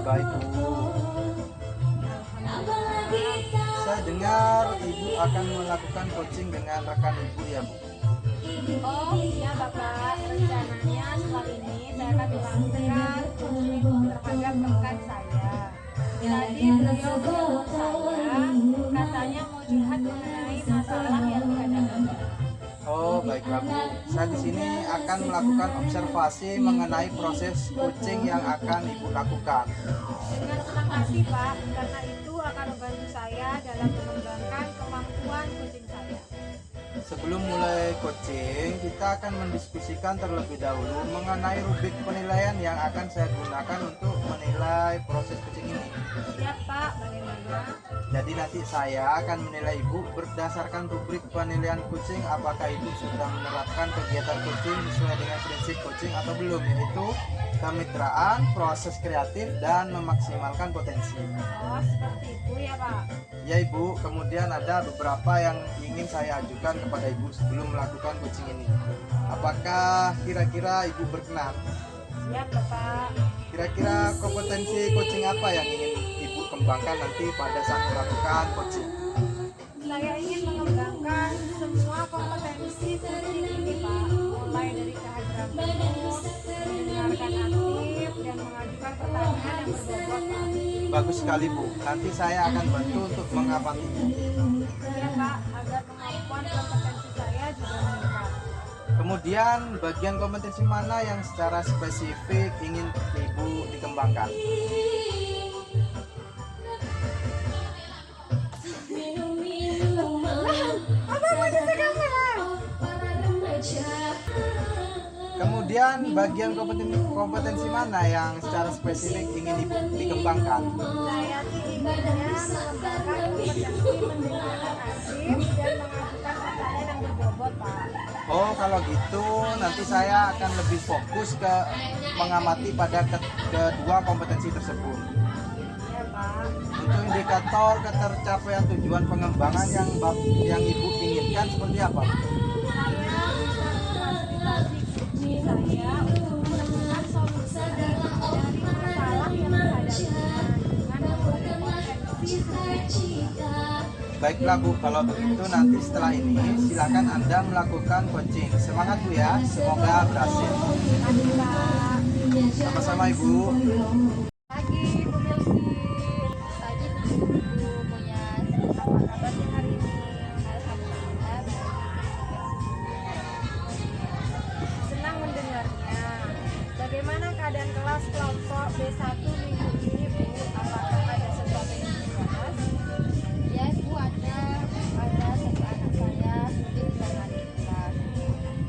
baik Bu. Saya dengar Ibu akan melakukan coaching dengan rekan Ibu ya Bu. Oh iya Bapak, rencananya setelah ini saya akan melakukan coaching terhadap rekan saya. Tadi beliau menelpon saya, katanya mau curhat mengenai masalah yang dihadapi. Oh baiklah Bu, saya di sini akan melakukan observasi mengenai proses coaching yang akan Ibu lakukan. Dengan senang hati Pak, karena itu akan membantu saya dalam mengembangkan kemampuan coaching saya. Sebelum mulai coaching, kita akan mendiskusikan terlebih dahulu mengenai rubrik penilaian yang akan saya gunakan untuk menilai proses coaching ini. Siap Pak, bagaimana? Jadi nanti saya akan menilai Ibu berdasarkan rubrik penilaian coaching apakah Ibu sudah menerapkan kegiatan coaching sesuai dengan prinsip coaching atau belum, yaitu kemitraan, proses kreatif, dan memaksimalkan potensi. Oh seperti itu ya Pak. Ya Ibu, kemudian ada beberapa yang ingin saya ajukan kepada Ibu sebelum melakukan coaching ini. Apakah kira-kira Ibu berkenan? Siap Bapak. Kira-kira kompetensi coaching apa yang ingin Ibu kembangkan nanti pada saat melakukan coaching? Saya ingin mengembangkan semua kompetensi coaching ini Pak, mulai dari kehadiran penuh, mendengarkan aktif, dan mengajukan pertanyaan yang berbobot Pak. Bagus sekali Bu, nanti saya akan bantu untuk mengamati Ibu. Ya Pak, agar kemampuan kompetensi saya juga meningkat. Kemudian bagian kompetensi mana yang secara spesifik ingin Ibu dikembangkan? Kemudian bagian kompetensi mana yang secara spesifik ingin Ibu dikembangkan? Saya sih inginnya mengembangkan kompetensi mendengarkan aktif dan mengajukan pertanyaan yang berbobot Pak. Oh kalau gitu nanti saya akan lebih fokus ke mengamati pada kedua kompetensi tersebut. Ya Pak. Untuk indikator ketercapaian tujuan pengembangan yang Ibu inginkan seperti apa? Saya bisa memfasilitasi kunci saya untuk menemukan solusi dari masalah yang dihadapinya dengan berpotensi seperti itu. Baiklah Bu, kalau begitu nanti setelah ini silakan Anda melakukan coaching. Semangat Bu ya, semoga berhasil. Terima kasih Pak. Sama-sama Ibu. Pagi Bu Milky. Pagi Bu Muyas. Apa kabarnya hari ini? Alhamdulillah baik. Senang mendengarnya. Bagaimana keadaan kelas kelompok B1 minggu ini Bu? Apakah ada sesuatu yang dibahas? Ya Bu, ada satu anak saya sulit ditangani di kelas.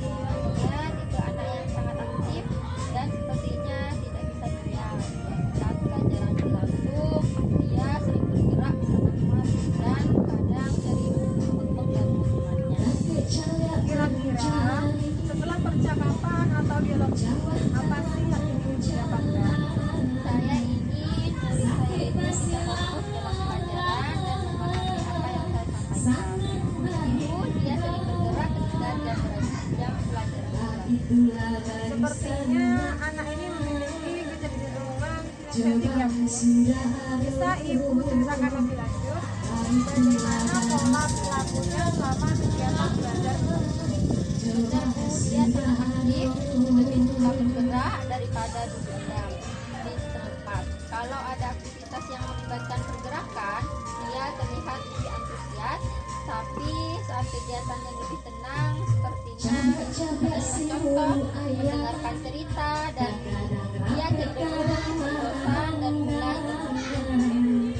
Kemudian itu anak yang sangat aktif dan sepertinya tidak bisa diam. Saat pelajaran berlangsung, dia sering bergerak bersama teman dan kadang sering untuk membantu temannya. Kira-kira setelah percakapan atau dialog apa sih yang ingin didapatkan? Saya ingin murid saya itu bisa fokus dalam pelajaran dan memahami apa yang saya sampaikan. Meskipun dia sering bergerak ketika jam pelajaran berlangsung. Sepertinya anak ini memiliki kecenderungan kinestetik ya Bu. Bisa Ibu ceritakan lebih lanjut bagaimana pola perilakunya selama kegiatan belajar Bu? Benar Bu, dia sangat aktif, lebih suka bergerak daripada duduk diam di tempat. Kalau ada aktivitas yang melibatkan pergerakan, dia terlihat lebih antusias. Tapi saat kegiatan yang lebih tenang, sepertinya contoh mendengarkan cerita dan dia cenderung bosan dan mulai tidur.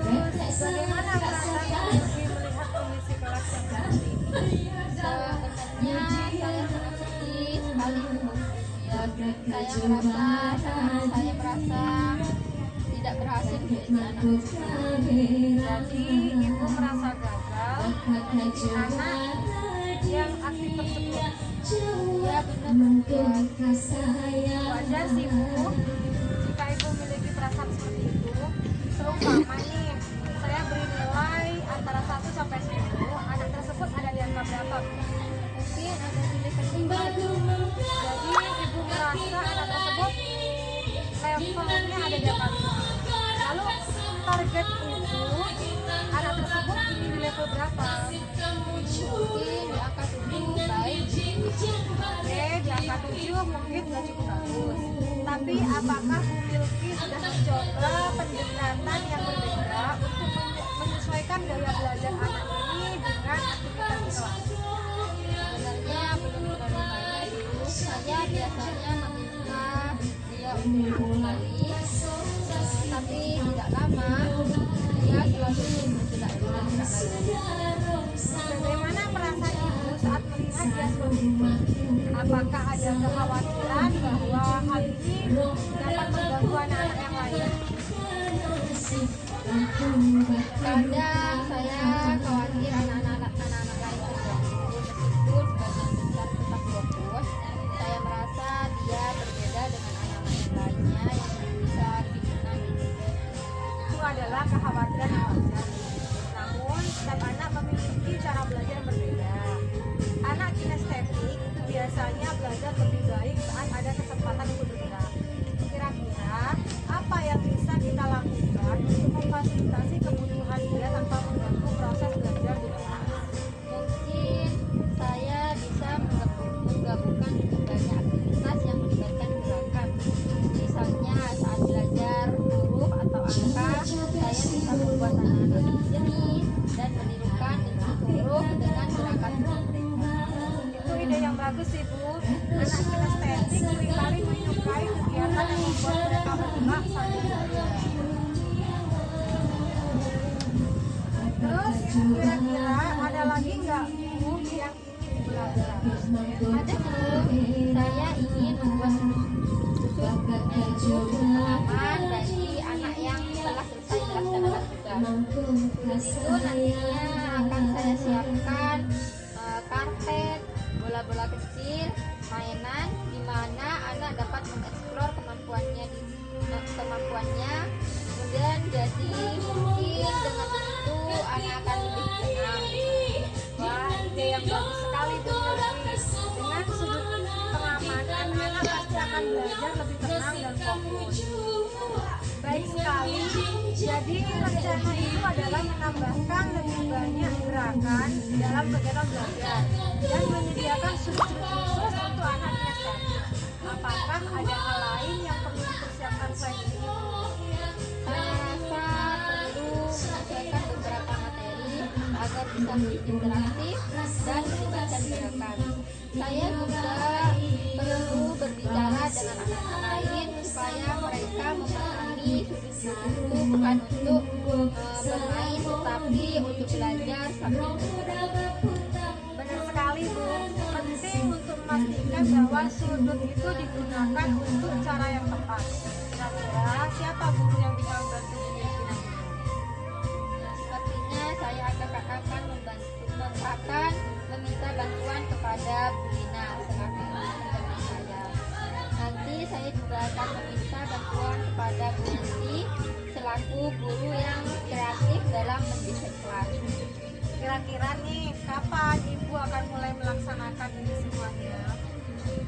Terus bagaimana perasaan Ibu melihat kondisi kelas yang seperti ini? Sebenarnya saya sangat sedih sekali Bu. Ya, saya merasa tidak berhasil menjadi anak. Jadi Ibu merasa gagal menjadi anak yang aktif tersebut. Ya benar. Wajar sih Bu jika Ibu memiliki perasaan seperti itu. Seumpama nih, saya beri nilai antara 1 sampai 10, anak tersebut ada di angka berapa Bu? Mungkin ada nilai kesimpulan. Jadi Ibu merasa anak tersebut levelnya ada di angka 5. Lalu target ibu anak tersebut di level berapa? Mungkin di angka 7 baik. Oke, di angka 7 mungkin sudah cukup bagus. Tapi apakah Bu Milky sudah mencoba pendekatan yang berbeda untuk menyesuaikan gaya belajar anak ini dengan aktivitas kelas? Sebenarnya belum terlalu banyak dulu. Saya biasanya meminta dia untuk kembali, tapi tidak lama dia selalu tidak lagi. Bagaimana perasaan ibu saat melihat dia seperti ini? Apakah ada kekhawatiran bahwa hal ini dapat mengganggu anak-anak yang lain? Kadang saya khawatir anak-anak lain terganggu, meskipun sebagian besar tetap fokus. Saya merasa dia berbeda dengan anak-anak yang lainnya yang bisa lebih tenang. Itu adalah kekhawatiran yang wajar. Namun, setiap anak memiliki cara belajar yang berbeda. Anak kinestetik itu biasanya belajar lebih baik saat ada kesempatan untuk bergerak. Kira-kira apa yang bisa kita lakukan untuk memfasilitasi kebutuhan dia tanpa mengganggu proses belajar di kelas? Mungkin saya bisa menggabungkan dengan banyak aktivitas yang melibatkan gerakan. Misalnya saat belajar huruf atau angka, saya bisa membuat anak-anak berdiri dan menirukan bentuk huruf dengan gerakan mereka. Itu ide yang bagus sih Bu. Anak kinestetik seringkali menyukai kegiatan yang membuat mereka bergerak sambil belajar. Terus kira-kira ada lagi nggak Bu yang ingin belajar? Ada tuh, saya ingin membuat pengalaman bagi anak yang telah selesai melaksanakan tugas. Itu nantinya akan saya siapkan karpet, bola-bola kecil, mainan di mana anak dapat mengeksplor kemampuannya, kemudian jadi mungkin dengan begitu anak akan lebih tenang. Wah, ide yang bagus sekali Bu Milky. Dengan sudut pengamanan, anak pasti akan belajar lebih tenang dan fokus. Baik sekali. Jadi rencana itu adalah menambahkan lebih banyak gerakan dalam kegiatan belajar dan menyediakan sudut-sudut khusus untuk anak kinestetik. Apakah ada hal lain yang perlu dipersiapkan selain ini? Saya rasa perlu menyesuaikan beberapa materi agar bisa lebih interaktif dan melibatkan gerakan. Saya juga perlu berbicara dengan anak-anak lain supaya mereka memahami sudut-sudut itu bukan untuk bermain tetapi untuk belajar sambil bergerak. Benar sekali Bu, penting untuk memastikan bahwa sudut itu digunakan untuk cara yang tepat. Kira-kira siapa guru yang bisa membantu Bu Milky nanti? Sepertinya saya akan meminta bantuan kepada Bu Lina selaku teman saya. Nanti saya juga akan meminta bantuan kepada Bu Yanti selaku guru yang kreatif dalam mendesain kelas. Kira-kira nih, kapan Ibu akan mulai melaksanakan ini semuanya?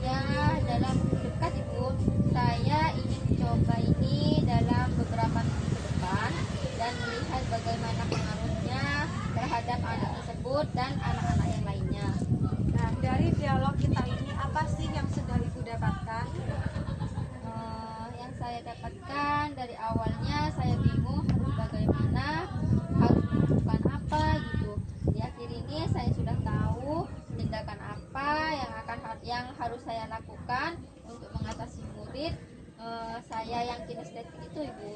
Ya, dalam dekat Ibu, saya ingin mencoba ini dalam beberapa minggu ke depan dan melihat bagaimana pengaruhnya terhadap anak tersebut dan anak-anak yang lainnya. Nah, dari dialog kita ini, apa sih yang sudah Ibu dapatkan? Yang saya dapatkan dari awalnya saya bingung harus bagaimana, harus melakukan apa gitu. Di akhir ini saya sudah tahu tindakan apa yang harus saya lakukan untuk mengatasi murid saya yang kinestetik itu Ibu.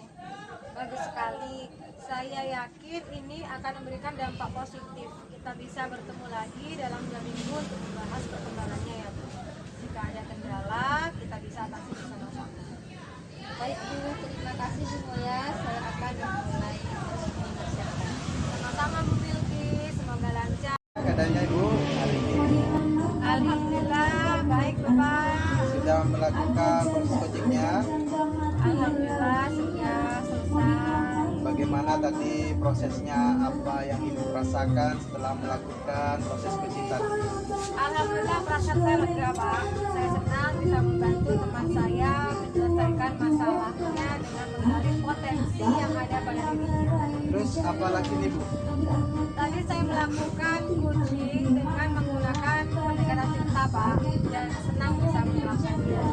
Bagus sekali. Saya yakin ini akan memberikan dampak positif. Kita bisa bertemu lagi dalam 2 minggu untuk membahas perkembangannya ya Bu. Jika ada kendala, kita bisa atasi bersama-sama. Baik Bu, terima kasih semua. Saya akan memulai mempersiapkan. Sama-sama Bu Milky, semoga lancar. Keadaannya Ibu hari ini Alhamdulillah, baik Bapak. sudah melakukan proses coachingnya. Alhamdulillah sudah selesai. Bagaimana tadi prosesnya, apa yang Ibu rasakan setelah melakukan proses coaching tadi? Alhamdulillah perasaan saya lega Pak. Saya senang bisa membantu teman saya menyelesaikan masalahnya dengan menggali potensi potensi yang ada pada dirinya. Terus apa lagi nih Bu? Tadi saya melakukan coaching dengan menggunakan pendekatan cinta Pak, dan senang bisa menerapkannya.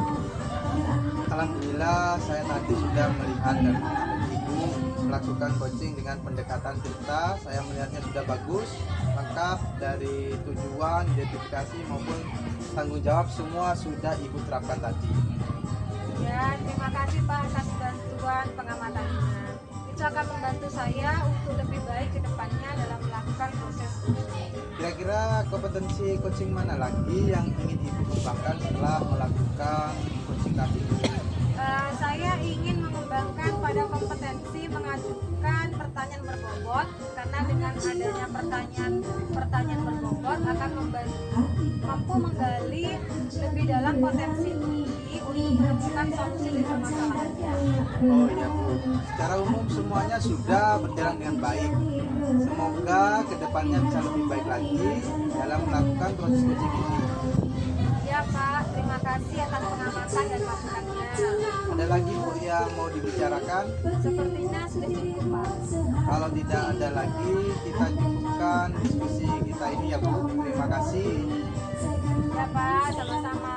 Alhamdulillah saya tadi sudah melihat dan mengamati Ibu melakukan coaching dengan pendekatan cerita. Saya melihatnya sudah bagus, lengkap dari tujuan, identifikasi maupun tanggung jawab semua sudah Ibu terapkan tadi. Ya, terima kasih Pak atas bantuan pengamatannya. Itu akan membantu saya untuk lebih baik ke depannya dalam melakukan proses coaching. Kira-kira kompetensi coaching mana lagi yang ingin Ibu kembangkan setelah melakukan coaching tadi? Saya ingin mengembangkan pada kompetensi mengajukan pertanyaan berbobot, karena dengan adanya pertanyaan berbobot akan mampu menggali lebih dalam potensi diri untuk menemukan solusi dari permasalahannya. Oh iya Bu, secara umum semuanya sudah berjalan dengan baik. Semoga kedepannya bisa lebih baik lagi dalam melakukan proses coaching ini. Ya Pak, terima kasih atas pengamatan dan masukannya. Ada lagi Bu yang mau dibicarakan? Sepertinya sudah cukup Pak. Kalau tidak ada lagi, kita cukupkan diskusi kita ini ya Bu. Terima kasih. Ya Pak, sama-sama.